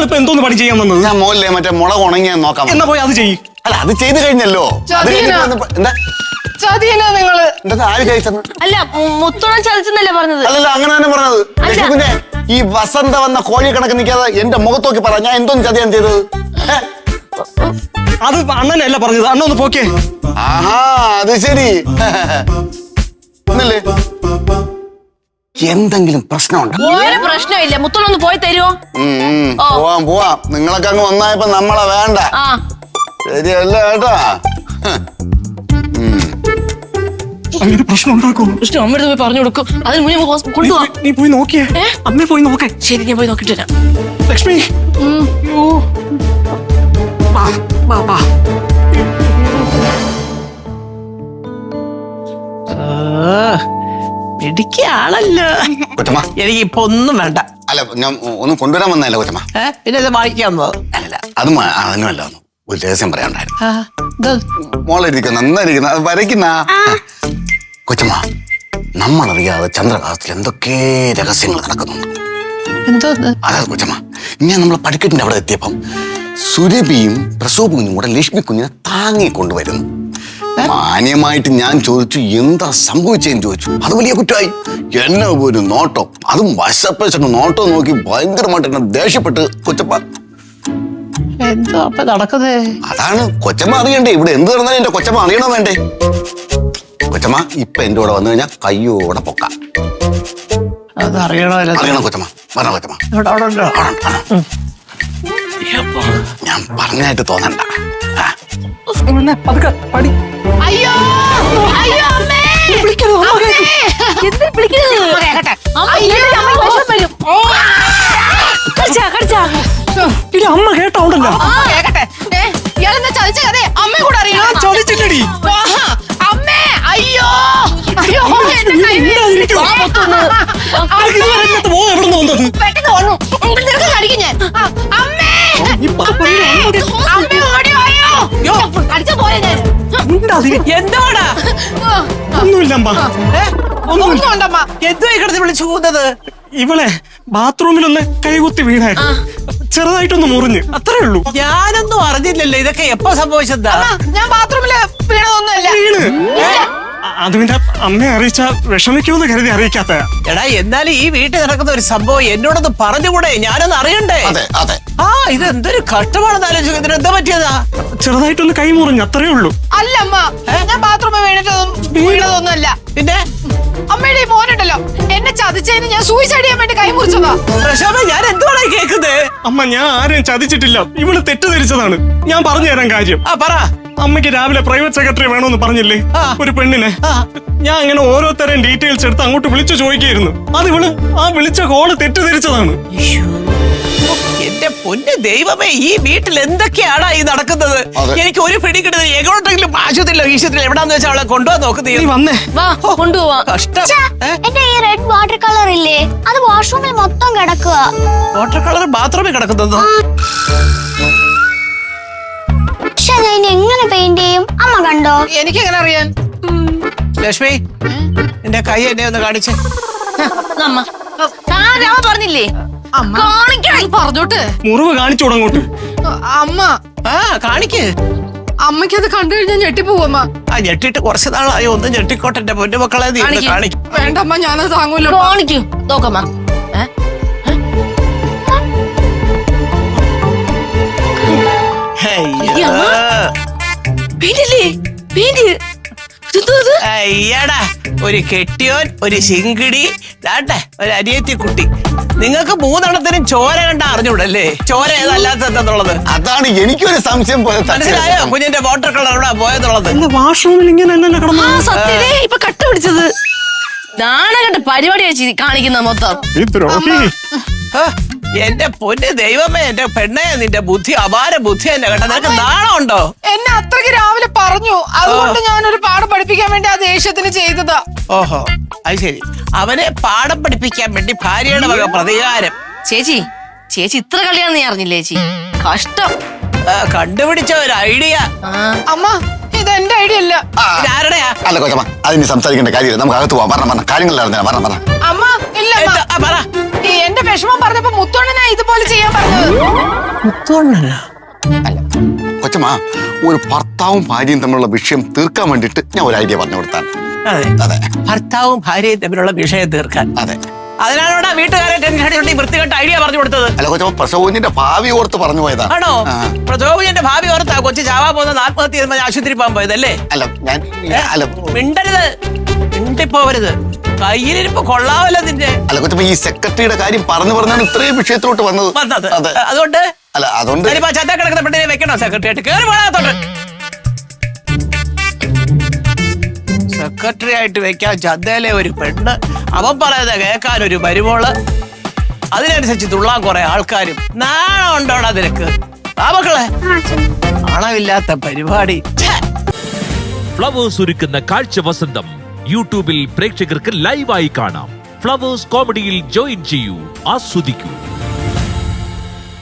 നിങ്ങളിപ്പോ എന്തോന്ന് പണി ചെയ്യാൻ വന്നത്? ഞാൻ മോളിലെ മറ്റേ മുളക് ഉണങ്ങിയാൽ നോക്കാം. എന്നാ പോയി അത് ചെയ്യ്. അല്ല അത് ചെയ്ത് കഴിഞ്ഞല്ലോ. എന്താ നിങ്ങള് എന്താ ആര് കഴിച്ചെന്ന്? അല്ല മുത്തോളം ചതിച്ചെന്നല്ലേ പറഞ്ഞത്? അല്ലല്ല അങ്ങനെ തന്നെ പറഞ്ഞത്. പിന്നെ ഈ വസന്ത വന്ന കോഴി കണക്ക് നിൽക്കാതെ എന്റെ മുഖത്ത് നോക്കി പറ, ഞാൻ എന്തോന്ന് ചതിയാണ് ചെയ്തത്? അത് അണ്ണനല്ല പറഞ്ഞത്, അണ്ണ ഒന്ന് പോക്കേ. ആഹാ അത് ശരി. ഒന്നല്ലേ എന്തെങ്കിലും പ്രശ്നമുണ്ടോ? ഒരു പ്രശ്നമില്ല. മുത്തോളം ഒന്ന് പോയി തരുമോ? പോവാം പോവാം. നിങ്ങളൊക്കെ അങ്ങ് ഒന്നായപ്പോ നമ്മളെ വേണ്ട. ശരിയല്ല കേട്ടാ. അങ്ങനെ പ്രശ്നം ഉണ്ടാക്കും. അമ്മയുടെ പോയി പറഞ്ഞു കൊടുക്കും. അതിന് മുന്നേ കൊണ്ടുപോവാ. നീ പോയി നോക്കിയേ. അമ്മ പോയി നോക്കേ. ശരി, ഞാൻ പോയി നോക്കിട്ട് വരാം. ലക്ഷ്മി പിടിക്കാണല്ലോ. എനിക്ക് ഇപ്പൊ ഒന്നും വേണ്ട. അല്ല ഞാൻ ഒന്നും കൊണ്ടുവരാൻ വന്നല്ല കൊച്ചമ്മ. പിന്നെ ഇത് വായിക്കാൻ വന്നത്? അല്ലല്ല അത് അതിനുമല്ല, ഒരു രഹസ്യം പറയാനുണ്ടായിരുന്നു. മോളിരിക്കുന്ന നന്നായിരിക്കുന്ന അത് വരയ്ക്കുന്ന കൊച്ചമ്മ, നമ്മളറിയാതെ ചന്ദ്രകാലത്തിൽ എന്തൊക്കെ രഹസ്യങ്ങൾ നടക്കുന്നുണ്ട്. അതായത് കൊച്ചമ്മ, ഞാൻ നമ്മളെ പടിക്കെട്ടിന്റെ അവിടെ എത്തിയപ്പം സുരഭിയും പ്രസൂപ് കുഞ്ഞും കൂടെ ലക്ഷ്മി കുഞ്ഞിനെ താങ്ങിക്കൊണ്ടുവരുന്നു. മാന്യമായിട്ട് ഞാൻ ചോദിച്ചു എന്താ സംഭവിച്ചതെന്ന് ചോദിച്ചു. അത് വലിയ കുറ്റമായി. എന്നെ ഒരു നോട്ടം, അതും വശപ്പശ നോട്ടം നോക്കി ഭയങ്കരമായിട്ട് എന്നെ ദേഷ്യപ്പെട്ട് കൊച്ചപ്പ. എന്തോ അപ്പൊ നടക്കുന്നേ? അതാണ് കൊച്ചമ്മ അറിയണ്ടേ. ഇവിടെ എന്ത് നടന്നാലും എന്റെ കൊച്ചമ്മ അറിയണോ വേണ്ടേ? കൊച്ചമ്മ ഇപ്പൊ എന്റെ കൂടെ വന്നു കഴിഞ്ഞാൽ കയ്യോടെ പൊക്കാം. അത് അറിയണമല്ലോ. അറിയണം കൊച്ചമ്മ, പറഞ്ഞ കൊച്ചമ്മ. ഞാൻ പറഞ്ഞായിട്ട് തോന്നണ്ട. അയ്യോ അയ്യോ അമ്മേ, അമ്മ കേട്ടോണ്ടല്ലോ. ഇയാളെന്താ ചതിച്ച കഥ അമ്മ കൂടെ അറിയാം. ചോദിച്ചില്ലടി. അമ്മേ അയ്യോ അയ്യോ, പെട്ടെന്ന് വന്നു. നിനക്ക് കടിക്കും ഞാൻ. അമ്മേ അമ്മ ഓടി വായോ, അടിച്ച പോലെ ഞാൻ. എന്താടാ? ഒന്നുമില്ല അമ്മ, ഒന്നുണ്ടമ്മ. എന്തുവായി കിടന്ന് വിളിച്ചു പോകുന്നത്? ഇവളെ ബാത്റൂമിലൊന്ന് കൈകുത്തി വീണായിരുന്നു. ചെറുതായിട്ടൊന്ന് മുറിഞ്ഞ്, അത്രേ ഉള്ളൂ. ഞാനൊന്നും അറിഞ്ഞില്ലല്ലോ. ഇതൊക്കെ എപ്പോ സംഭവിച്ചതാ? ഞാൻ ബാത്റൂമില് വീണതൊന്നുമല്ല. വീണ് അത് പിന്നെ അമ്മയെ അറിയിച്ച വിഷമിക്കുമെന്ന് കരുതി അറിയിക്കാത്ത. എടാ എന്നാലും ഈ വീട്ടിൽ നടക്കുന്ന ഒരു സംഭവം എന്നോടൊന്ന് പറഞ്ഞുകൂടെ? ഞാനൊന്ന് അറിയണ്ടേ? അതെ അതെ. ഇത് എന്തൊരു കഷ്ടമാണെന്ന് ആലോചിക്കുക. ഇതിന് എന്താ പറ്റിയതാ? ചെറുതായിട്ടൊന്ന് കൈ മുറിഞ്ഞ്, അത്രേ ഉള്ളൂ. അല്ല അമ്മ, ഞാൻ ബാത്റൂമിൽ വീണതൊന്നുമല്ല. പിന്നെ അമ്മയുടെ ഈ മോനുണ്ടല്ലോ, എന്നെ ചതിച്ചതിന് ഞാൻ സൂയിസൈഡ് ചെയ്യാൻ വേണ്ടി കൈ മുറിച്ചതാ. പ്രശോഭ, ഞാൻ എന്തുവാണ് കേൾക്കുന്നത്? അമ്മ ഞാൻ ആരെയും ചതിച്ചിട്ടില്ല. ഇവള് തെറ്റിദ്ധരിച്ചതാണ്. ഞാൻ പറഞ്ഞു തരാൻ കാര്യം. പറ. അമ്മയ്ക്ക് രാവിലെ പ്രൈവറ്റ് സെക്രട്ടറി വേണമെന്ന് പറഞ്ഞില്ലേ ഒരു പെണ്ണിനെ? ഞാൻ അങ്ങനെ ഓരോരുത്തരെയും ഡീറ്റെയിൽസ് എടുത്ത് അങ്ങോട്ട് വിളിച്ചു ചോദിക്കായിരുന്നു. അത് ഇവള് ആ വിളിച്ച കോള് തെറ്റിദ്ധരിച്ചതാണ്. എന്റെ പൊന്ന് ദൈവമേ, ഈ വീട്ടിൽ എന്തൊക്കെയാണ് ഈ നടക്കുന്നത്? എനിക്ക് ഒരു പിടികിടുന്നത്. എങ്ങോട്ടെങ്കിലും ആശുപത്രിയിലോ ഈശുപത്രിയിലോ എവിടാന്ന് വെച്ചാൽ അവളെ കൊണ്ടുപോകാൻ നോക്കുന്നത്. വന്നേ, കൊണ്ടുപോവാ. കഷ്ടം. എന്റെ ഈ റെഡ് വാട്ടർ കളർ ഇല്ലേ, അത് വാഷ്റൂമിൽ മൊത്തം കിടക്കുക. വാട്ടർ കളർ ബാത്റൂമിൽ കിടക്കുന്നത്? പക്ഷെ ഞാൻ എങ്ങനെ പെയിന്റ് ചെയ്യും? അമ്മ കണ്ടോ? എനിക്ക് എങ്ങനെ അറിയാൻ? ലക്ഷ്മി, എന്റെ കൈ എന്നെ ഒന്ന് കാണിച്ചേ. പറഞ്ഞില്ലേ പറഞ്ഞോട്ട് മുറിവ് കാണിച്ചു തുടങ്ങോട്ട്. അമ്മ കാണിക്ക്. അമ്മയ്ക്ക് അത് കണ്ടു കഴിഞ്ഞാൽ ഞെട്ടിപ്പോവമ്മ. ഞെട്ടിട്ട് കുറച്ച് നാളായി. ഒന്ന് ഞെട്ടിക്കോട്ടെ എന്റെ പൊന്നു മക്കളെ. നീ കാണിക്കും. വേണ്ടമ്മ, ഞാനത് താങ്ങൂല്ലോ. കാണിക്കൂ, നോക്കമ്മ. അയ്യടാ, ഒരു കെട്ടിയോൻ, ഒരു ശിങ്കിടി, ഒരു അനിയത്തി കുട്ടി. നിങ്ങൾക്ക് മൂന്നെണ്ണത്തിനും ചോര കണ്ട അറിഞ്ഞൂടല്ലേ? ചോര ഏതല്ലാത്തത്? അതാണ് എനിക്കൊരു സംശയം പോലെ. മനസ്സിലായോ കുഞ്ഞിന്റെ വാട്ടർ കളർ എവിടെ പോയെന്നുള്ളത്? വാഷ്റൂമിൽ ഇങ്ങനെ സത്യതേ ഇപ്പൊ കട്ട പിടിച്ചത്. നാണകണ്ട പരിപാടി വെച്ച് കാണിക്കുന്ന മൊത്തം. എന്റെ പൊന്ന് ദൈവമേ, എന്റെ പെണ്ണെ, നിന്റെ ബുദ്ധി അപാര ബുദ്ധി തന്നെ കേട്ടോ. നിനക്ക് നാണമുണ്ടോ? എന്നെ അത്രയ്ക്ക് രാവിലെ പറഞ്ഞു. അതുകൊണ്ട് ഞാനൊരു പാഠം പഠിപ്പിക്കാൻ വേണ്ടി ആ ദേഷ്യത്തിന് ചെയ്തതാ. ഓഹോ, അത് ശരി. അവനെ പാഠം പഠിപ്പിക്കാൻ വേണ്ടി ഭാര്യയുടെ വക പ്രതികാരം. ചേച്ചി ഇത്ര കളിയാന്ന് നീ അറിഞ്ഞില്ലേ ചേച്ചി? കഷ്ടം. കണ്ടുപിടിച്ച ഒരു ഐഡിയ. അമ്മ, ഇത് എന്റെ ഐഡിയ അല്ല. ആരുടെയാ? അല്ല കൊച്ചമ്മ, അതിന് സംസാരിക്കേണ്ട കാര്യമില്ല. നമുക്ക് അകത്ത് പോവാം. പറഞ്ഞ കാര്യങ്ങളിലായിരുന്നു. പറഞ്ഞ അമ്മ ഇല്ല, പറ. എന്റെ വിഷമം പറഞ്ഞപ്പോ മുത്തോണ്ണനാ ഇതുപോലെ ചെയ്യാൻ പറഞ്ഞത്. മുത്തോണ്ണനാ? അല്ല കൊച്ചമ്മ, ഒരു ഭർത്താവും ഭാര്യയും തമ്മിലുള്ള വിഷയം തീർക്കാൻ വേണ്ടിയിട്ട് ഞാൻ ഒരു ഐഡിയ പറഞ്ഞു കൊടുത്താണ്. അതെ, അതെ ഭർത്താവും ഭാര്യയും തമ്മിലുള്ള വിഷയം തീർക്കാൻ. അതെ. അതിനാണോടാ വീട്ടുകാരെ ടെൻഷൻ അടിച്ചുകൊണ്ട് വൃത്തികെട്ട ഐഡിയ പറഞ്ഞു കൊടുത്തത്? അല്ല കൊച്ചമ്മ, പ്രസവത്തിന്റെ ഭാവി ഓർത്ത് പറഞ്ഞു പോയതാ. ആണോ? പ്രചോദന്റെ ഭാവി ഓർത്താ കൊച്ചു ചാവാ പോകുന്ന ആത്മഹത്യ ചെയ്യുന്ന ആശുപത്രി പോകാൻ പോയതല്ലേ? അല്ല ഞാൻ അല്ല മിണ്ടരുത്, മിണ്ടിപ്പോവരുത്. കയ്യിലിരിപ്പ് കൊള്ളാവല്ലോ നിന്റെ. അല്ല കൊച്ചമ്മ, ഈ സെക്രട്ടറിയുടെ കാര്യം പറഞ്ഞാണ് ഇത്രയും വിഷയത്തിലോട്ട് വന്നത്. അതെ. അതുകൊണ്ട് അല്ല അതുകൊണ്ട് ചത്ത കിടക്കുന്ന പെണ്ണിനെ വെക്കണോ സെക്രട്ടറി ആയിട്ട്? കേറി പോകാത്തോട്ട്. സെക്രട്ടറി ആയിട്ട് വെക്കാൻ ചന്തയിലെ ഒരു പെണ്ണ്, അവൻ പറയുന്നത് കേൾക്കാൻ ഒരു മരുമോള്, അതിനനുസരിച്ച് തുള്ളാൻ കുറെ ആൾക്കാരും. നാണം ഉണ്ടോടാ നിനക്ക്? ആ മക്കളെ, നാണമില്ലാത്ത പരിപാടി. ഫ്ലവേഴ്സ് ഒരുക്കുന്ന കാഴ്ച വസന്തം യൂട്യൂബിൽ പ്രേക്ഷകർക്ക് ലൈവായി കാണാം. ഫ്ലവേഴ്സ് കോമഡിയിൽ ജോയിൻ ചെയ്യൂ, ആസ്വദിക്കൂ.